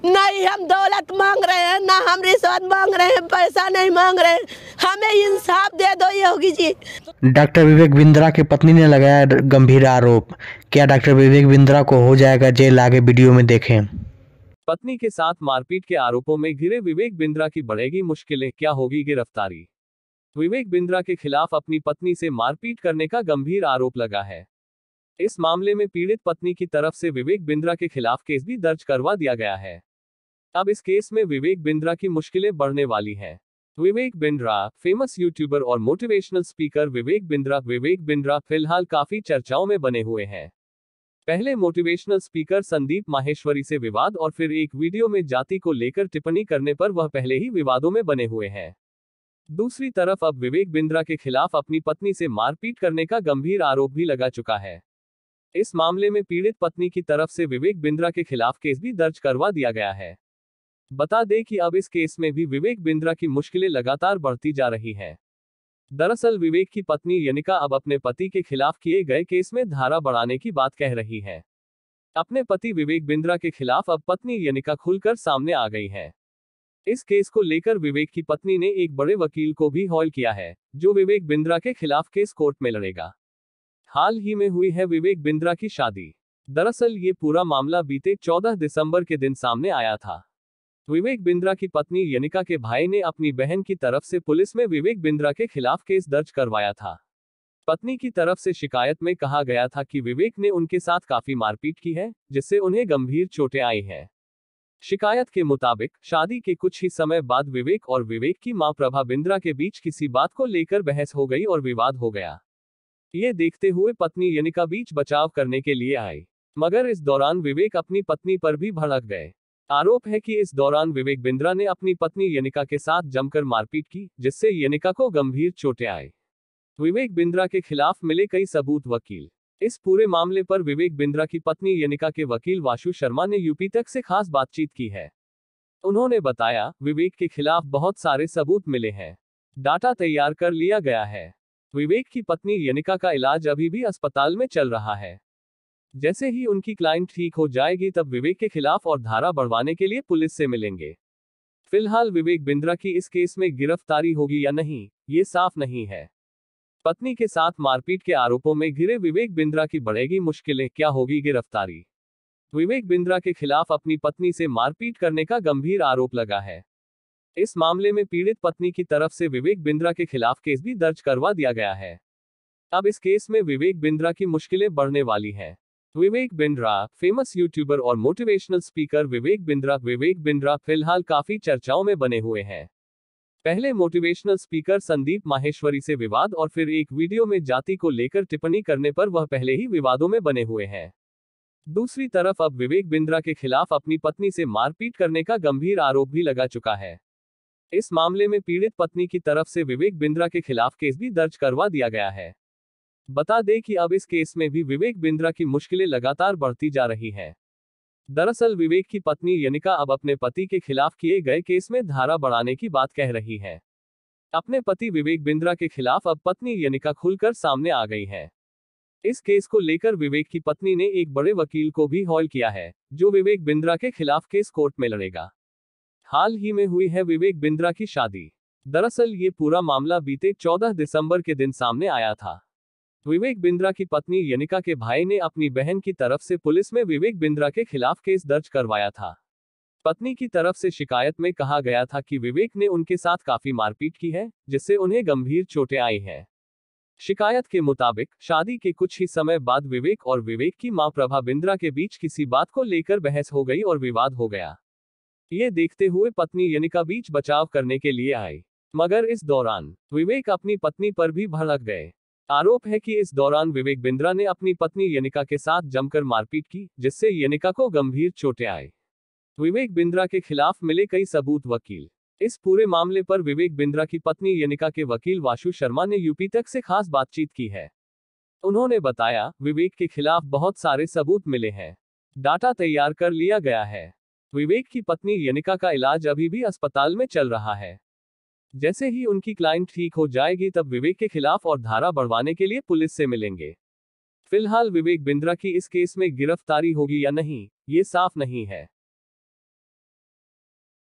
नहीं हम दौलत मांग रहे हैं, ना हम रिश्वत मांग रहे हैं, पैसा नहीं मांग रहे हैं, हमें इंसाफ दे दो योगी जी। डॉक्टर विवेक बिंद्रा की पत्नी ने लगाया गंभीर आरोप। क्या डॉक्टर विवेक बिंद्रा को हो जाएगा जेल? आगे वीडियो में देखें। पत्नी के साथ मारपीट के आरोपों में घिरे विवेक बिंद्रा की बढ़ेगी मुश्किलें, क्या होगी गिरफ्तारी? विवेक बिंद्रा के खिलाफ अपनी पत्नी से मारपीट करने का गंभीर आरोप लगा है। इस मामले में पीड़ित पत्नी की तरफ से विवेक बिंद्रा के खिलाफ केस भी दर्ज करवा दिया गया है। अब इस केस में विवेक बिंद्रा की मुश्किलें बढ़ने वाली हैं। विवेक बिंद्रा, फेमस यूट्यूबर और मोटिवेशनल स्पीकर विवेक बिंद्रा फिलहाल काफी चर्चाओं में बने हुए हैं। पहले मोटिवेशनल स्पीकर संदीप माहेश्वरी से विवाद और फिर एक वीडियो में जाति को लेकर टिप्पणी करने पर वह पहले ही विवादों में बने हुए हैं। दूसरी तरफ अब विवेक बिंद्रा के खिलाफ अपनी पत्नी से मारपीट करने का गंभीर आरोप भी लगा चुका है। इस मामले में पीड़ित पत्नी की तरफ से विवेक बिंद्रा के खिलाफ केस भी दर्ज करवा दिया गया है। बता दें कि अब इस केस में भी विवेक बिंद्रा की मुश्किलें लगातार बढ़ती जा रही हैं। दरअसल विवेक की पत्नी यनिका अब अपने पति के खिलाफ किए गए केस में धारा बढ़ाने की बात कह रही है। अपने पति विवेक बिंद्रा के खिलाफ अब पत्नी यनिका खुलकर सामने आ गई है। इस केस को लेकर विवेक की पत्नी ने एक बड़े वकील को भी हॉल किया है, जो विवेक बिंद्रा के खिलाफ केस कोर्ट में लड़ेगा। हाल ही में हुई है विवेक बिंद्रा की शादी। दरअसल ये पूरा मामला बीते 14 दिसंबर के दिन सामने आया था। विवेक बिंद्रा की पत्नी यनिका के भाई ने अपनी बहन की तरफ से पुलिस में विवेक बिंद्रा के खिलाफ केस दर्ज करवाया था। पत्नी की तरफ से शिकायत में कहा गया था कि विवेक ने उनके साथ काफी मारपीट की है, जिससे उन्हें गंभीर चोटें आई हैं। शिकायत के मुताबिक शादी के कुछ ही समय बाद विवेक और विवेक की मां प्रभा बिंद्रा के बीच किसी बात को लेकर बहस हो गई और विवाद हो गया। ये देखते हुए पत्नी यनिका बीच बचाव करने के लिए आई, मगर इस दौरान विवेक अपनी पत्नी पर भी भड़क गए। आरोप है कि इस दौरान विवेक बिंद्रा ने अपनी पत्नी यनिका के साथ जमकर मारपीट की, जिससे यनिका को गंभीर चोटें आई। विवेक बिंद्रा के खिलाफ मिले कई सबूत। वकील इस पूरे मामले पर विवेक बिंद्रा की पत्नी यनिका के वकील वाशु शर्मा ने यूपी तक से खास बातचीत की है। उन्होंने बताया, विवेक के खिलाफ बहुत सारे सबूत मिले हैं, डाटा तैयार कर लिया गया है। विवेक की पत्नी यनिका का इलाज अभी भी अस्पताल में चल रहा है। जैसे ही उनकी क्लाइंट ठीक हो जाएगी तब विवेक के खिलाफ और धारा बढ़वाने के लिए पुलिस से मिलेंगे। फिलहाल विवेक बिंद्रा की इस केस में गिरफ्तारी होगी या नहीं, ये साफ नहीं है। पत्नी के साथ मारपीट के आरोपों में घिरे विवेक बिंद्रा की बढ़ेगी मुश्किलें, क्या होगी गिरफ्तारी? विवेक बिंद्रा के खिलाफ अपनी पत्नी से मारपीट करने का गंभीर आरोप लगा है। इस मामले में पीड़ित पत्नी की तरफ से विवेक बिंद्रा के खिलाफ केस भी दर्ज करवा दिया गया है। अब इस केस में विवेक बिंद्रा की मुश्किलें बढ़ने वाली हैं। विवेक बिंद्रा, फेमस यूट्यूबर और मोटिवेशनल स्पीकर विवेक बिंद्रा फिलहाल काफी चर्चाओं में बने हुए हैं। पहले मोटिवेशनल स्पीकर संदीप माहेश्वरी से विवाद और फिर एक वीडियो में जाति को लेकर टिप्पणी करने पर वह पहले ही विवादों में बने हुए हैं। दूसरी तरफ अब विवेक बिंद्रा के खिलाफ अपनी पत्नी से मारपीट करने का गंभीर आरोप भी लगा चुका है। इस मामले में पीड़ित पत्नी की तरफ से विवेक बिंद्रा के खिलाफ केस भी दर्ज करवा दिया गया है। बता दें कि अब इस केस में भी विवेक बिंद्रा की मुश्किलें लगातार बढ़ती जा रही हैं। दरअसल विवेक की पत्नी यनिका अब अपने पति के खिलाफ किए गए केस में धारा बढ़ाने की बात कह रही है। अपने पति विवेक बिंद्रा के खिलाफ अब पत्नी यनिका खुलकर सामने आ गई है। इस केस को लेकर विवेक की पत्नी ने एक बड़े वकील को भी हॉल किया है, जो विवेक बिंद्रा के खिलाफ केस कोर्ट में लड़ेगा। हाल ही में हुई है विवेक बिंद्रा की शादी। दरअसल ये पूरा मामला बीते 14 दिसंबर के दिन सामने आया था। विवेक बिंद्रा की पत्नी यनिका के भाई ने अपनी बहन की तरफ से पुलिस में विवेक बिंद्रा के खिलाफ केस दर्ज करवाया था। पत्नी की तरफ से शिकायत में कहा गया था कि विवेक ने उनके साथ काफी मारपीट की है, जिससे उन्हें गंभीर चोटें आई हैं। शिकायत के मुताबिक शादी के कुछ ही समय बाद विवेक और विवेक की मां प्रभा बिंद्रा के बीच किसी बात को लेकर बहस हो गई और विवाद हो गया। ये देखते हुए पत्नी यनिका बीच बचाव करने के लिए आई, मगर इस दौरान विवेक अपनी पत्नी पर भी भड़क गए। आरोप है कि इस दौरान विवेक बिंद्रा ने अपनी पत्नी यनिका के साथ जमकर मारपीट की, जिससे यनिका को गंभीर चोटें आई। विवेक बिंद्रा के खिलाफ मिले कई सबूत। वकील इस पूरे मामले पर विवेक बिंद्रा की पत्नी यनिका के वकील वाशु शर्मा ने यूपी तक से खास बातचीत की है। उन्होंने बताया, विवेक के खिलाफ बहुत सारे सबूत मिले हैं, डाटा तैयार कर लिया गया है। विवेक की पत्नी यनिका का इलाज अभी भी अस्पताल में चल रहा है। जैसे ही उनकी क्लाइंट ठीक हो जाएगी तब विवेक के खिलाफ और धारा बढ़वाने के लिए पुलिस से मिलेंगे। फिलहाल विवेक बिंद्रा की इस केस में गिरफ्तारी होगी या नहीं, ये साफ नहीं है।